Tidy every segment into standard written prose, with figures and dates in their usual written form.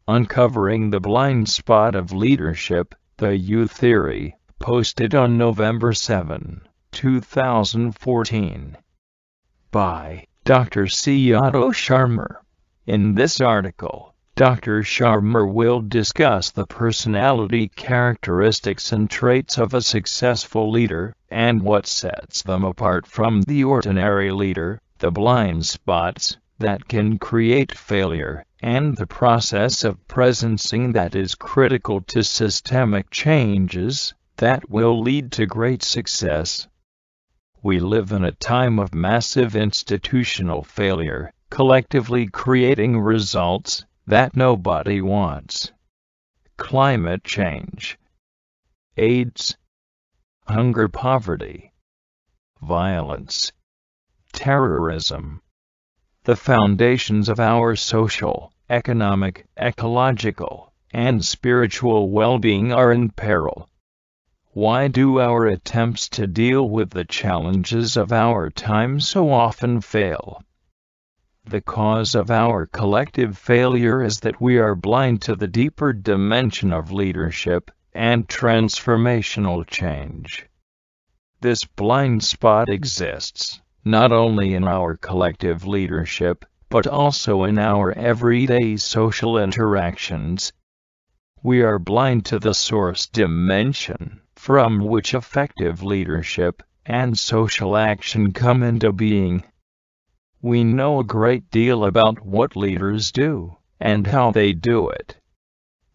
Uncovering the Blind Spot of Leadership, the U Theory, posted on November 7, 2014. By Dr. C. Otto Scharmer. In this article, Dr. Scharmer will discuss the personality characteristics and traits of a successful leader, and what sets them apart from the ordinary leader, the blind spots that can create failure, and the process of presencing that is critical to systemic changes that will lead to great success. We live in a time of massive institutional failure, collectively creating results that nobody wants. Climate change, AIDS, hunger, poverty, violence, terrorism. The foundations of our social, economic, ecological, and spiritual well-being are in peril. Why do our attempts to deal with the challenges of our time so often fail? The cause of our collective failure is that we are blind to the deeper dimension of leadership and transformational change. This blind spot exists not only in our collective leadership, but also in our everyday social interactions. We are blind to the source dimension from which effective leadership and social action come into being. We know a great deal about what leaders do and how they do it.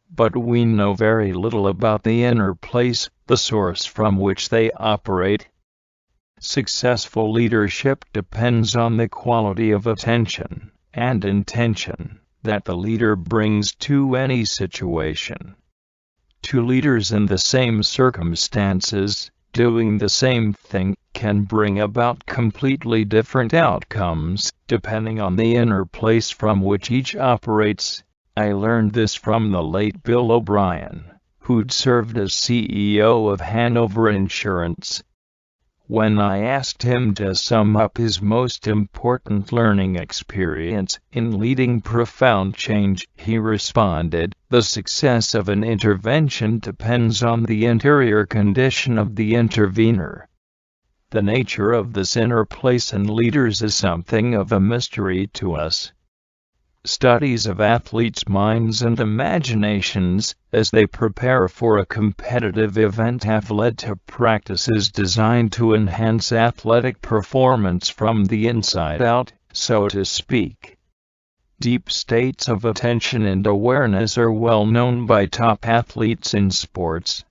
But we know very little about the inner place, the source from which they operate. Successful leadership depends on the quality of attention and intention that the leader brings to any situation. Two leaders in the same circumstances, doing the same thing, can bring about completely different outcomes, depending on the inner place from which each operates. I learned this from the late Bill O'Brien, who'd served as CEO of Hanover Insurance. When I asked him to sum up his most important learning experience in leading profound change, he responded, "The success of an intervention depends on the interior condition of the intervener." The nature of this inner place in leaders is something of a mystery to us. Studies of athletes' minds and imaginations as they prepare for a competitive event have led to practices designed to enhance athletic performance from the inside out, so to speak. Deep states of attention and awareness are well known by top athletes in sports.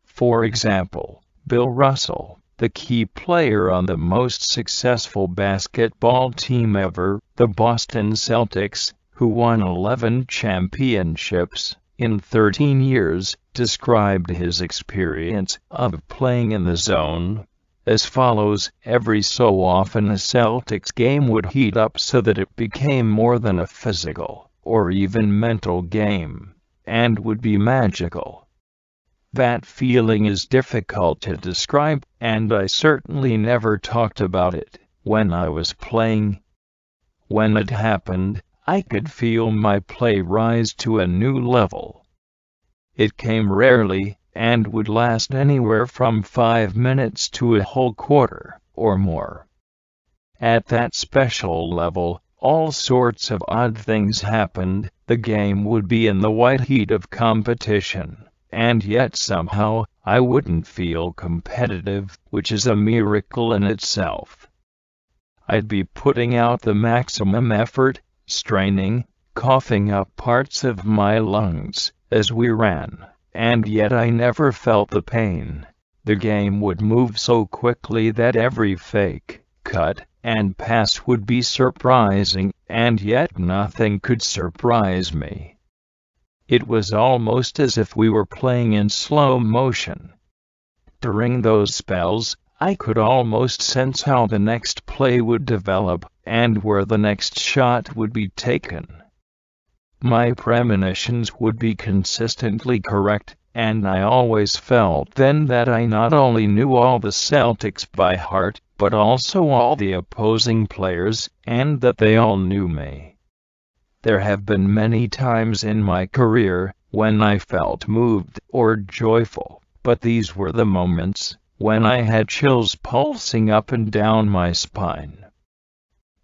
For example, Bill Russell, the key player on the most successful basketball team ever, the Boston Celtics, who won 11 championships in 13 years, described his experience of playing in the zone as follows: every so often a Celtics game would heat up so that it became more than a physical or even mental game, and would be magical. That feeling is difficult to describe, and I certainly never talked about it when I was playing. When it happened, I could feel my play rise to a new level. It came rarely, and would last anywhere from 5 minutes to a whole quarter, or more. At that special level, all sorts of odd things happened. The game would be in the white heat of competition, and yet somehow, I wouldn't feel competitive, which is a miracle in itself. I'd be putting out the maximum effort, straining, coughing up parts of my lungs as we ran, and yet I never felt the pain. The game would move so quickly that every fake, cut, and pass would be surprising, and yet nothing could surprise me. It was almost as if we were playing in slow motion. During those spells, I could almost sense how the next play would develop, and where the next shot would be taken. My premonitions would be consistently correct, and I always felt then that I not only knew all the Celtics by heart, but also all the opposing players, and that they all knew me. There have been many times in my career when I felt moved or joyful, but these were the moments when I had chills pulsing up and down my spine.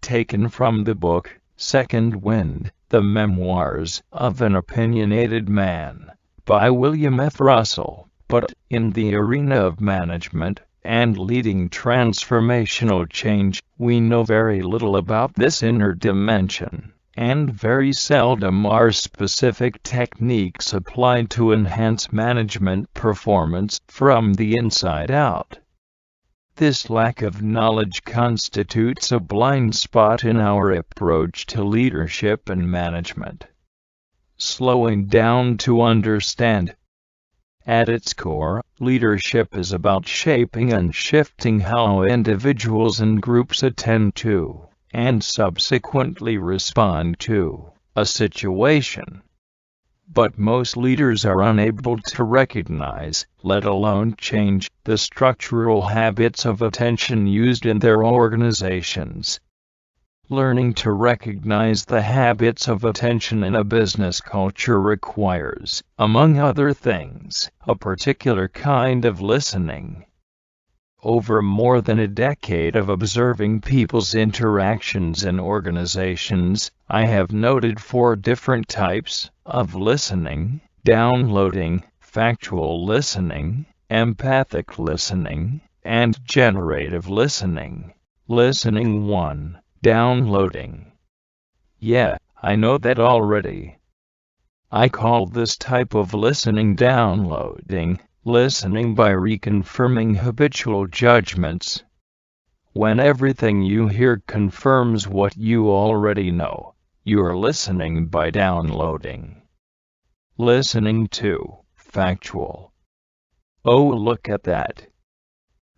Taken from the book, Second Wind, The Memoirs of an Opinionated Man, by William F. Russell. But in the arena of management and leading transformational change, we know very little about this inner dimension, and very seldom are specific techniques applied to enhance management performance from the inside out. This lack of knowledge constitutes a blind spot in our approach to leadership and management. Slowing down to understand. At its core, leadership is about shaping and shifting how individuals and groups attend to, and subsequently respond to, a situation. But most leaders are unable to recognize, let alone change, the structural habits of attention used in their organizations. Learning to recognize the habits of attention in a business culture requires, among other things, a particular kind of listening. Over more than a decade of observing people's interactions in organizations, I have noted 4 different types of listening: downloading, factual listening, empathic listening, and generative listening. Listening 1. Downloading. Yeah, I know that already. I call this type of listening downloading, listening by reconfirming habitual judgments. When everything you hear confirms what you already know, you are listening by downloading. Listening 2. Factual. Oh, look at that.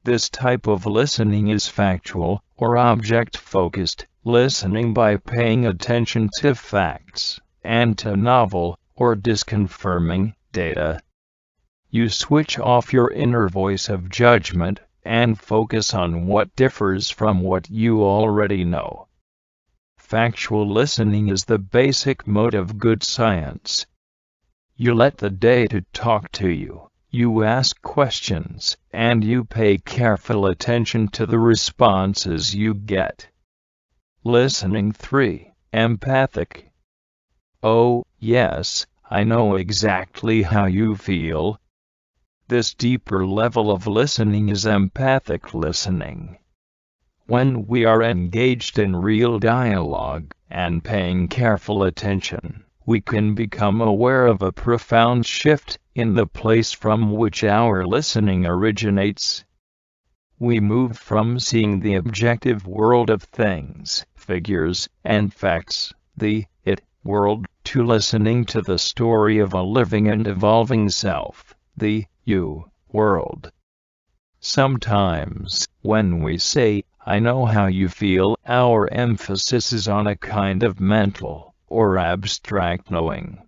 This type of listening is factual, or object-focused, listening by paying attention to facts, and to novel, or disconfirming, data. You switch off your inner voice of judgment, and focus on what differs from what you already know. Factual listening is the basic mode of good science. You let the data talk to you. You ask questions, and you pay careful attention to the responses you get. Listening 3. Empathic. Oh, yes, I know exactly how you feel. This deeper level of listening is empathic listening. When we are engaged in real dialogue, and paying careful attention, we can become aware of a profound shift in the place from which our listening originates. We move from seeing the objective world of things, figures, and facts, the it world, to listening to the story of a living and evolving self, the you world. Sometimes, when we say, I know how you feel, our emphasis is on a kind of mental or abstract knowing.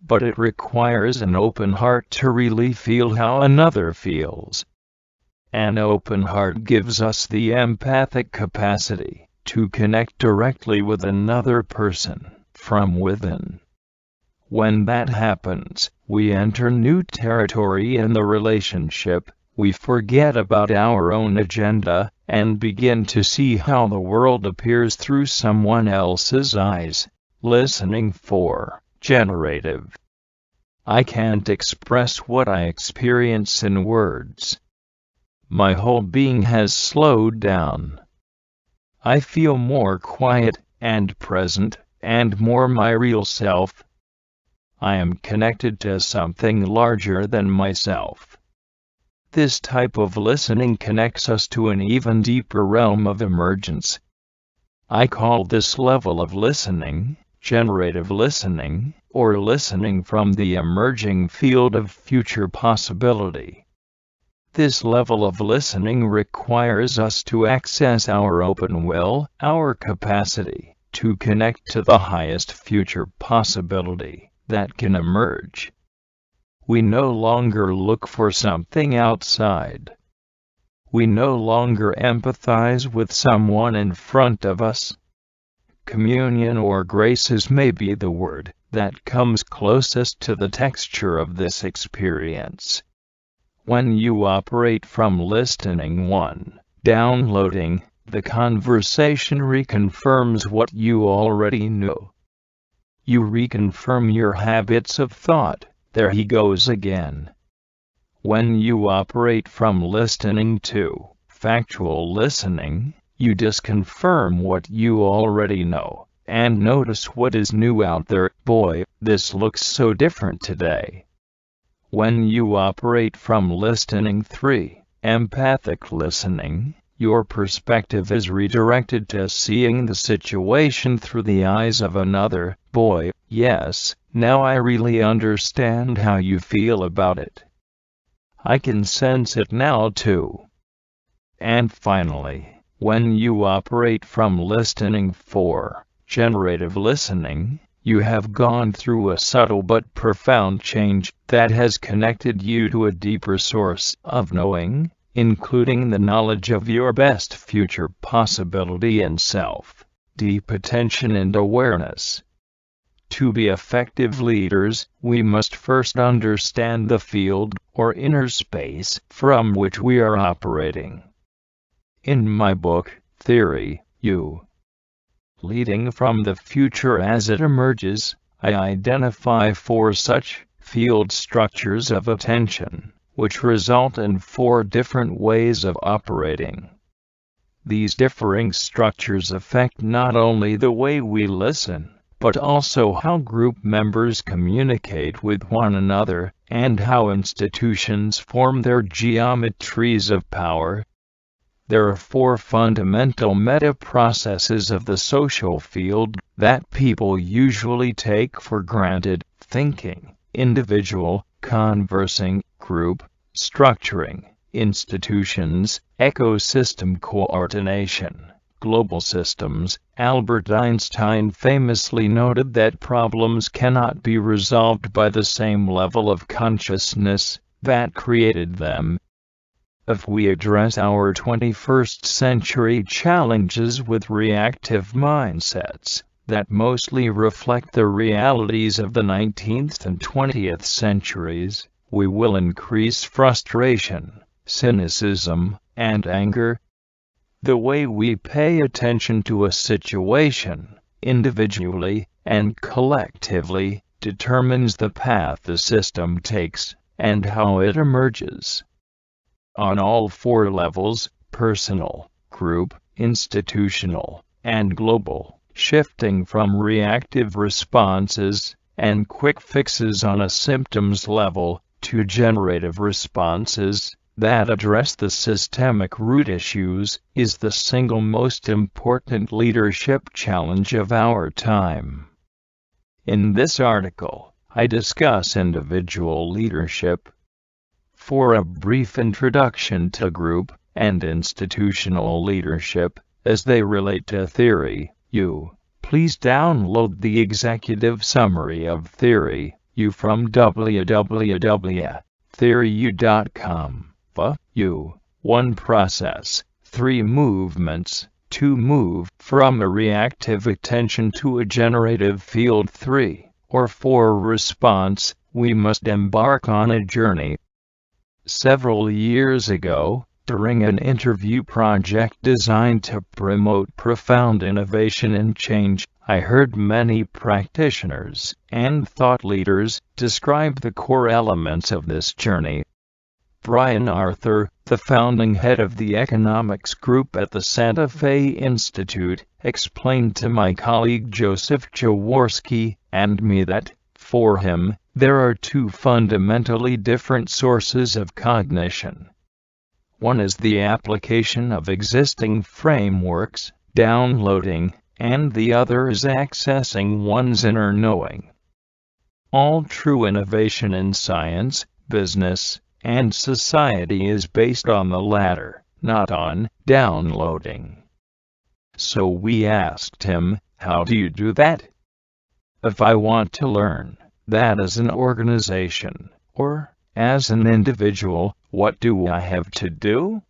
But it requires an open heart to really feel how another feels. An open heart gives us the empathic capacity to connect directly with another person from within. When that happens, we enter new territory in the relationship. We forget about our own agenda and begin to see how the world appears through someone else's eyes. Listening 4. Generative. I can't express what I experience in words. My whole being has slowed down. I feel more quiet and present, and more my real self. I am connected to something larger than myself. This type of listening connects us to an even deeper realm of emergence. I call this level of listening generative listening, or listening from the emerging field of future possibility. This level of listening requires us to access our open will, our capacity to connect to the highest future possibility that can emerge. We no longer look for something outside. We no longer empathize with someone in front of us. Communion or graces may be the word that comes closest to the texture of this experience. When you operate from listening 1, downloading, the conversation reconfirms what you already knew. You reconfirm your habits of thought. There he goes again. When you operate from listening 2, factual listening, you disconfirm what you already know, and notice what is new out there. Boy, this looks so different today. When you operate from listening 3, empathic listening, your perspective is redirected to seeing the situation through the eyes of another. Boy, yes, now I really understand how you feel about it. I can sense it now too. And finally, when you operate from listening 4, generative listening, you have gone through a subtle but profound change that has connected you to a deeper source of knowing, including the knowledge of your best future possibility and self, deep attention and awareness. To be effective leaders, we must first understand the field, or inner space, from which we are operating. In my book, Theory, You. Leading from the future as it emerges, I identify 4 such field structures of attention, which result in 4 different ways of operating. These differing structures affect not only the way we listen, but also how group members communicate with one another, and how institutions form their geometries of power. There are 4 fundamental meta-processes of the social field that people usually take for granted: thinking, individual, conversing, group, structuring, institutions, ecosystem coordination, global systems. Albert Einstein famously noted that problems cannot be resolved by the same level of consciousness that created them. If we address our 21st century challenges with reactive mindsets that mostly reflect the realities of the 19th and 20th centuries, we will increase frustration, cynicism, and anger. The way we pay attention to a situation, individually and collectively, determines the path the system takes and how it emerges. On all 4 levels, personal, group, institutional, and global, shifting from reactive responses and quick fixes on a symptoms level to generative responses that address the systemic root issues, is the single most important leadership challenge of our time. In this article, I discuss individual leadership. For a brief introduction to group and institutional leadership, as they relate to Theory, You, please download the executive summary of Theory, You from www.theoryu.com. You. 1 process, 3 movements, 2 move from a reactive attention to a generative field. 3 or 4 response, we must embark on a journey. Several years ago, during an interview project designed to promote profound innovation and change, I heard many practitioners and thought leaders describe the core elements of this journey. Brian Arthur, the founding head of the economics group at the Santa Fe Institute, explained to my colleague Joseph Jaworski and me that, for him, there are 2 fundamentally different sources of cognition. One is the application of existing frameworks, downloading, and the other is accessing one's inner knowing. All true innovation in science, business, and society is based on the latter, not on downloading. So we asked him, how do you do that? If I want to learn that as an organization, or as an individual, what do I have to do?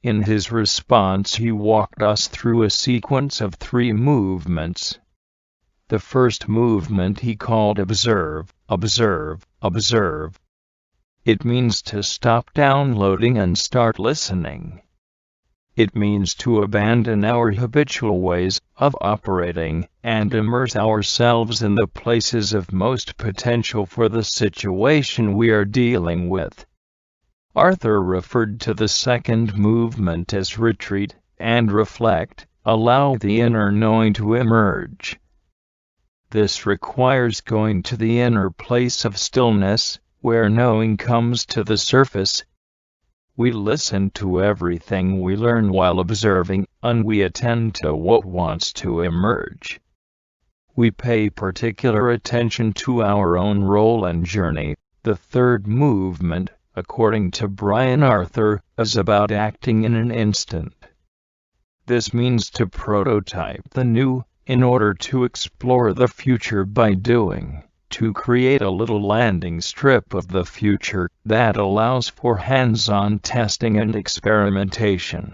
In his response, he walked us through a sequence of 3 movements. The first movement he called observe, observe, observe. It means to stop downloading and start listening. It means to abandon our habitual ways of operating and immerse ourselves in the places of most potential for the situation we are dealing with. Arthur referred to the second movement as retreat and reflect, allow the inner knowing to emerge. This requires going to the inner place of stillness, where knowing comes to the surface. We listen to everything we learn while observing, and we attend to what wants to emerge. We pay particular attention to our own role and journey. The third movement, according to Brian Arthur, is about acting in an instant. This means to prototype the new, in order to explore the future by doing, to create a little landing strip of the future that allows for hands-on testing and experimentation.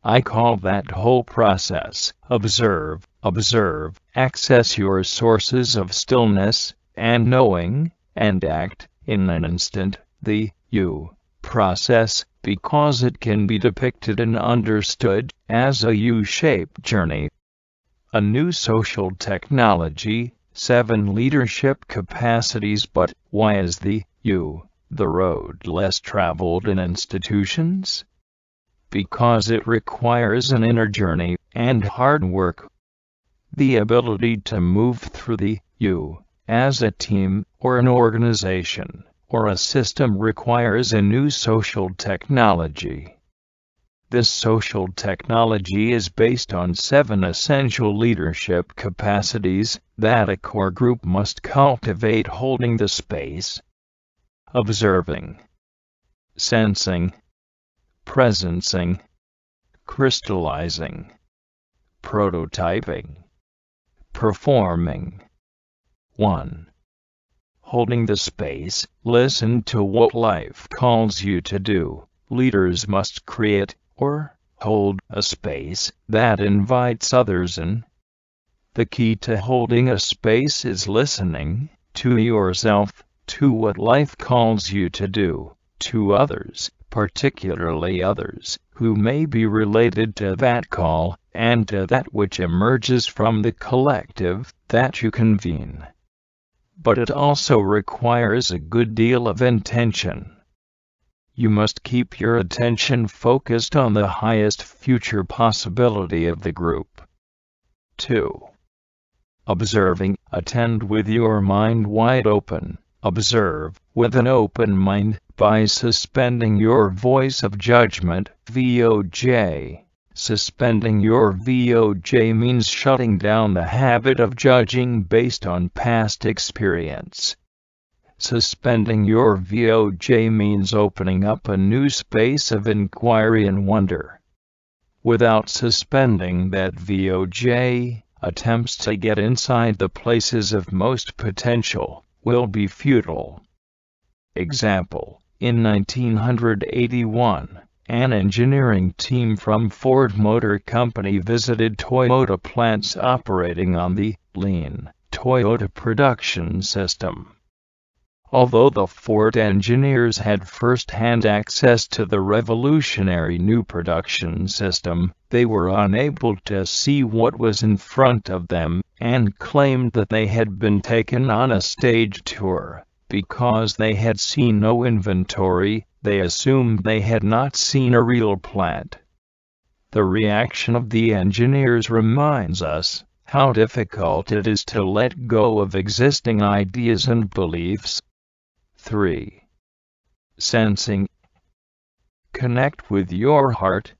I call that whole process, observe, observe, access your sources of stillness and knowing, and act in an instant, the you process, because it can be depicted and understood as a U-shaped journey. A new social technology, 7 leadership capacities. But why is the road less traveled in institutions? Because it requires an inner journey and hard work. The ability to move through the as a team or an organization or a system requires a new social technology. This social technology is based on 7 essential leadership capacities that a core group must cultivate: holding the space, observing, sensing, presencing, crystallizing, prototyping, performing. 1. Holding the space. Listen to what life calls you to do. Leaders must create or hold a space that invites others in. The key to holding a space is listening to yourself, to what life calls you to do, to others, particularly others who may be related to that call, and to that which emerges from the collective that you convene. But it also requires a good deal of intention. You must keep your attention focused on the highest future possibility of the group. 2. Observing. Attend with your mind wide open. Observe with an open mind by suspending your voice of judgment, VOJ. Suspending your VOJ means shutting down the habit of judging based on past experience. Suspending your VOJ means opening up a new space of inquiry and wonder. Without suspending that VOJ, attempts to get inside the places of most potential will be futile. Example: in 1981, an engineering team from Ford Motor Company visited Toyota plants operating on the lean Toyota production system. Although the Ford engineers had first-hand access to the revolutionary new production system, they were unable to see what was in front of them, and claimed that they had been taken on a stage tour. Because they had seen no inventory, they assumed they had not seen a real plant. The reaction of the engineers reminds us how difficult it is to let go of existing ideas and beliefs. 3. Sensing. Connect with your heart.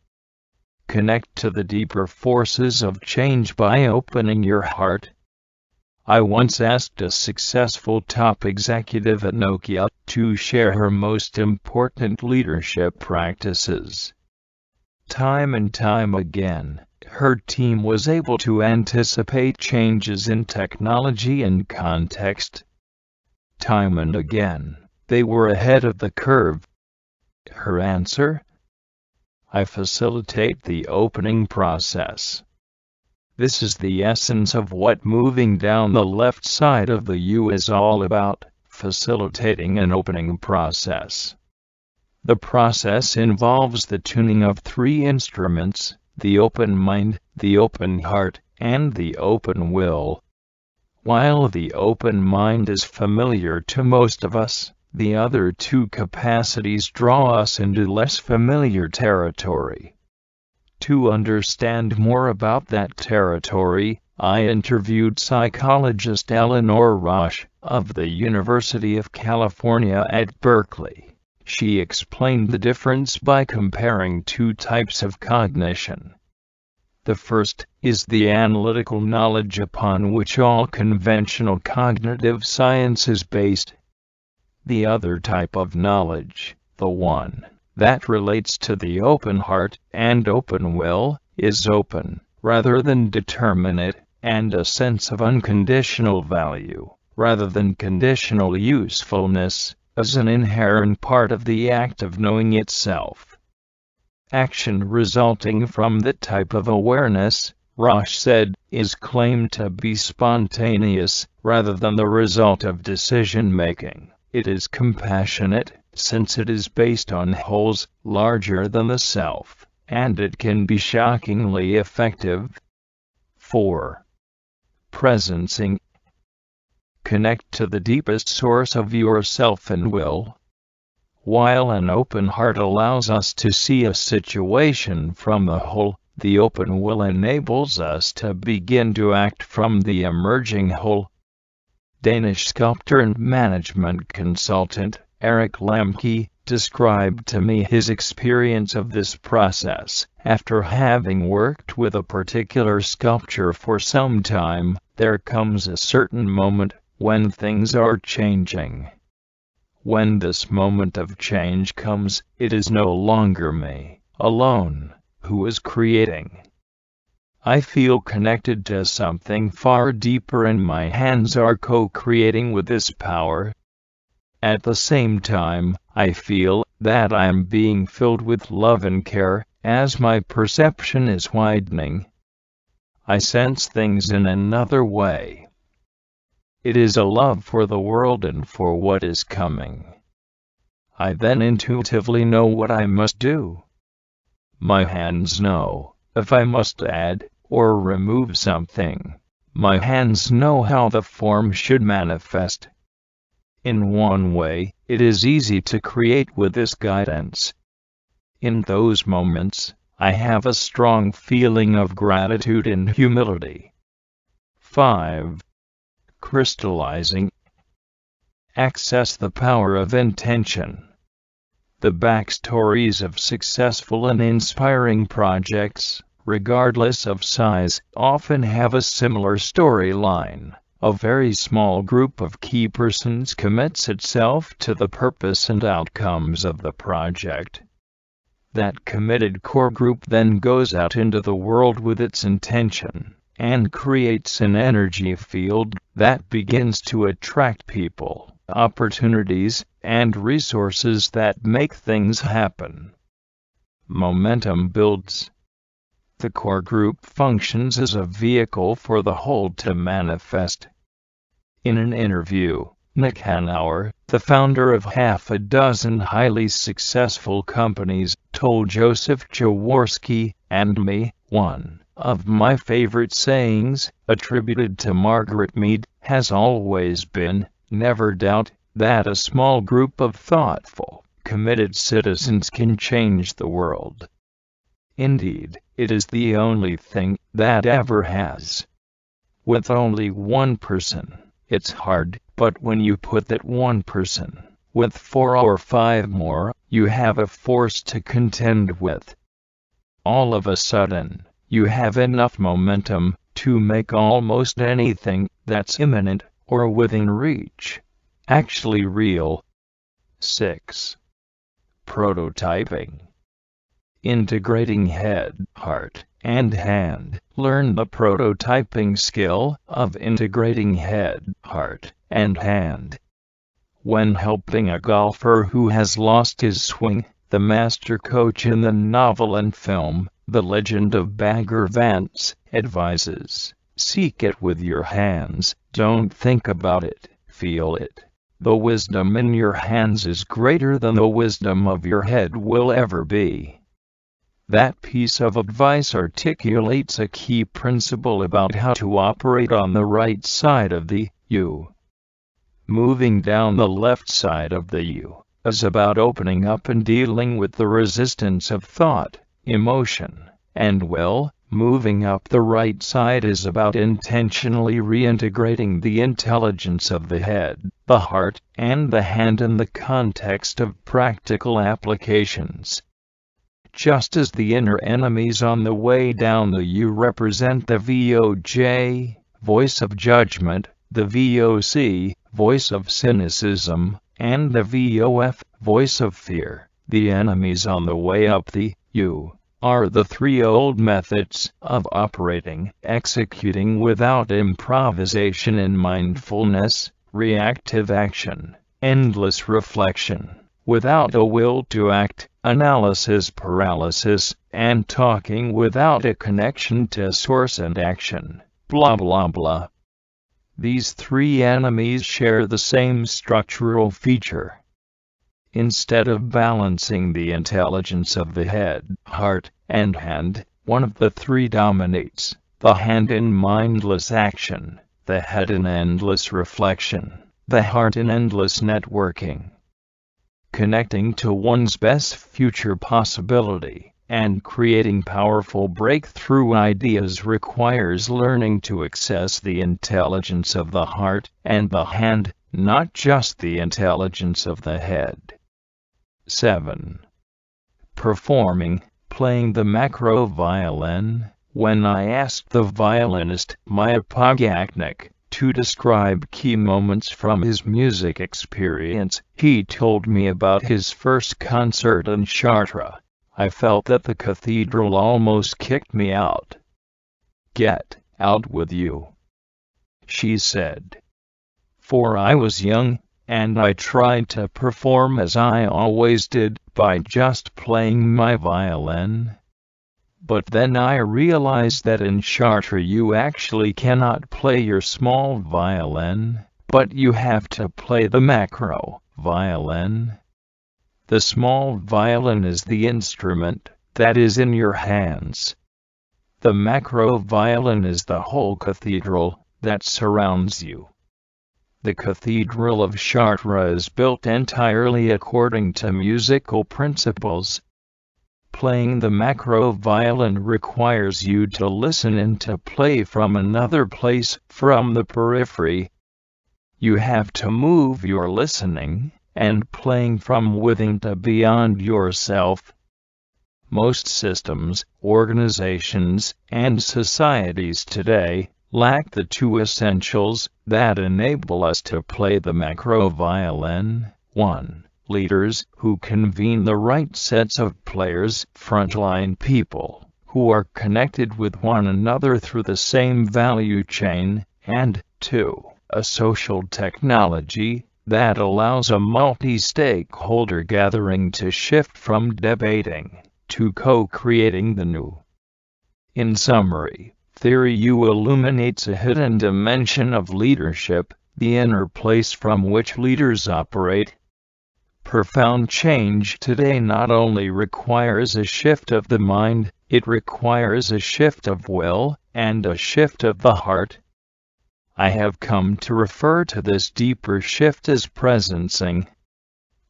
Connect to the deeper forces of change by opening your heart. I once asked a successful top executive at Nokia to share her most important leadership practices. Time and time again, her team was able to anticipate changes in technology and context. Time and again, they were ahead of the curve. Her answer? I facilitate the opening process. This is the essence of what moving down the left side of the U is all about, facilitating an opening process. The process involves the tuning of 3 instruments: the open mind, the open heart, and the open will. While the open mind is familiar to most of us, the other 2 capacities draw us into less familiar territory. To understand more about that territory, I interviewed psychologist Eleanor Rosch of the University of California at Berkeley. She explained the difference by comparing 2 types of cognition. The first is the analytical knowledge upon which all conventional cognitive science is based. The other type of knowledge, the one that relates to the open heart and open will, is open, rather than determinate, and a sense of unconditional value, rather than conditional usefulness, as an inherent part of the act of knowing itself. Action resulting from that type of awareness, Rosch said, is claimed to be spontaneous, rather than the result of decision-making. It is compassionate, since it is based on wholes larger than the self, and it can be shockingly effective. 4. Presencing. Connect to the deepest source of yourself and will. While an open heart allows us to see a situation from the whole, the open will enables us to begin to act from the emerging whole. Danish sculptor and management consultant Erik Lemke described to me his experience of this process. After having worked with a particular sculpture for some time, there comes a certain moment when things are changing. When this moment of change comes, it is no longer me, alone, who is creating. I feel connected to something far deeper, and my hands are co-creating with this power. At the same time, I feel that I am being filled with love and care, as my perception is widening. I sense things in another way. It is a love for the world and for what is coming. I then intuitively know what I must do. My hands know if I must add or remove something. My hands know how the form should manifest. In one way, it is easy to create with this guidance. In those moments, I have a strong feeling of gratitude and humility. 5. Crystallizing. Access the power of intention. The backstories of successful and inspiring projects, regardless of size, often have a similar storyline. A very small group of key persons commits itself to the purpose and outcomes of the project. That committed core group then goes out into the world with its intention, and creates an energy field that begins to attract people, opportunities, and resources that make things happen. Momentum builds. The core group functions as a vehicle for the whole to manifest. In an interview, Nick Hanauer, the founder of half a dozen highly successful companies, told Joseph Jaworski and me, one of my favorite sayings, attributed to Margaret Mead, has always been, never doubt that a small group of thoughtful, committed citizens can change the world. Indeed, it is the only thing that ever has. With only one person, it's hard, but when you put that one person, with 4 or 5 more, you have a force to contend with. All of a sudden, you have enough momentum to make almost anything that's imminent or within reach actually real. 6. Prototyping. Integrating head, heart, and hand. Learn the prototyping skill of integrating head, heart, and hand. When helping a golfer who has lost his swing, the master coach in the novel and film, The Legend of Bagger Vance, advises, seek it with your hands, don't think about it, feel it. The wisdom in your hands is greater than the wisdom of your head will ever be. That piece of advice articulates a key principle about how to operate on the right side of the U. Moving down the left side of the U is about opening up and dealing with the resistance of thought, emotion, and will. Moving up the right side is about intentionally reintegrating the intelligence of the head, the heart, and the hand in the context of practical applications. Just as the inner enemies on the way down the U represent the VOJ, voice of judgment, the VOC, voice of cynicism, and the VOF, voice of fear, the enemies on the way up the U are the three old methods of operating, executing without improvisation in mindfulness, reactive action, endless reflection, without a will to act, analysis paralysis, and talking without a connection to source and action, blah blah blah. These three enemies share the same structural feature. Instead of balancing the intelligence of the head, heart, and hand, one of the three dominates, the hand in mindless action, the head in endless reflection, the heart in endless networking. Connecting to one's best future possibility and creating powerful breakthrough ideas requires learning to access the intelligence of the heart and the hand, not just the intelligence of the head. 7. Performing, playing the macro violin. When I asked the violinist, Maya Pogachnik, to describe key moments from his music experience, he told me about his first concert in Chartres. I felt that the cathedral almost kicked me out. "Get out with you," she said. For I was young, and I tried to perform as I always did, by just playing my violin. But then I realized that in Chartres you actually cannot play your small violin, but you have to play the macro violin. The small violin is the instrument that is in your hands. The macro violin is the whole cathedral that surrounds you. The Cathedral of Chartres is built entirely according to musical principles. Playing the macro violin requires you to listen and to play from another place, from the periphery. You have to move your listening and playing from within to beyond yourself. Most systems, organizations, and societies today lack the two essentials that enable us to play the macro violin. 1. Leaders who convene the right sets of players, frontline people who are connected with one another through the same value chain, and 2. A social technology that allows a multi-stakeholder gathering to shift from debating to co-creating the new. In summary, Theory U illuminates a hidden dimension of leadership, the inner place from which leaders operate. Profound change today not only requires a shift of the mind, it requires a shift of will, and a shift of the heart. I have come to refer to this deeper shift as presencing.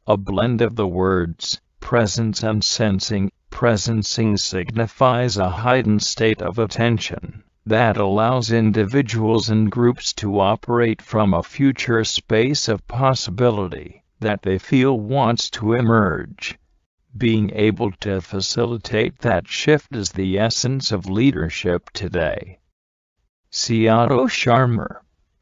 A blend of the words, presence and sensing. Presencing signifies a heightened state of attention that allows individuals and groups to operate from a future space of possibility that they feel wants to emerge. Being able to facilitate that shift is the essence of leadership today. Otto Scharmer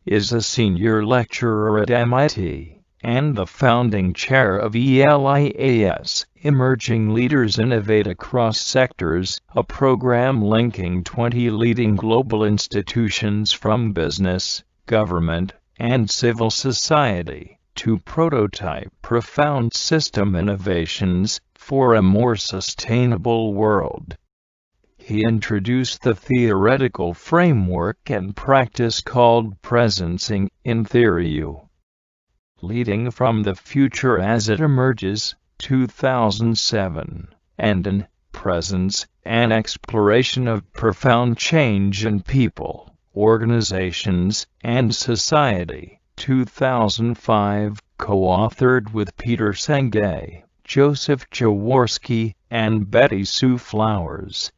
is a senior lecturer at MIT and the founding chair of ELIAS, Emerging Leaders Innovate Across Sectors, a program linking 20 leading global institutions from business, government, and civil society to prototype profound system innovations, for a more sustainable world. He introduced the theoretical framework and practice called presencing in theory, leading from the future as it emerges, 2007, and in Presence, an exploration of profound change in people, organizations, and society, 2005, co-authored with Peter Senge, Joseph Jaworski, and Betty Sue Flowers.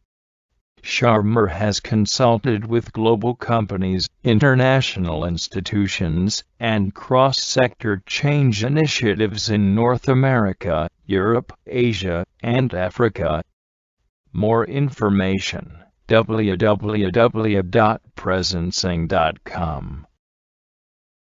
Scharmer has consulted with global companies, international institutions, and cross-sector change initiatives in North America, Europe, Asia, and Africa. More information: www.presencing.com.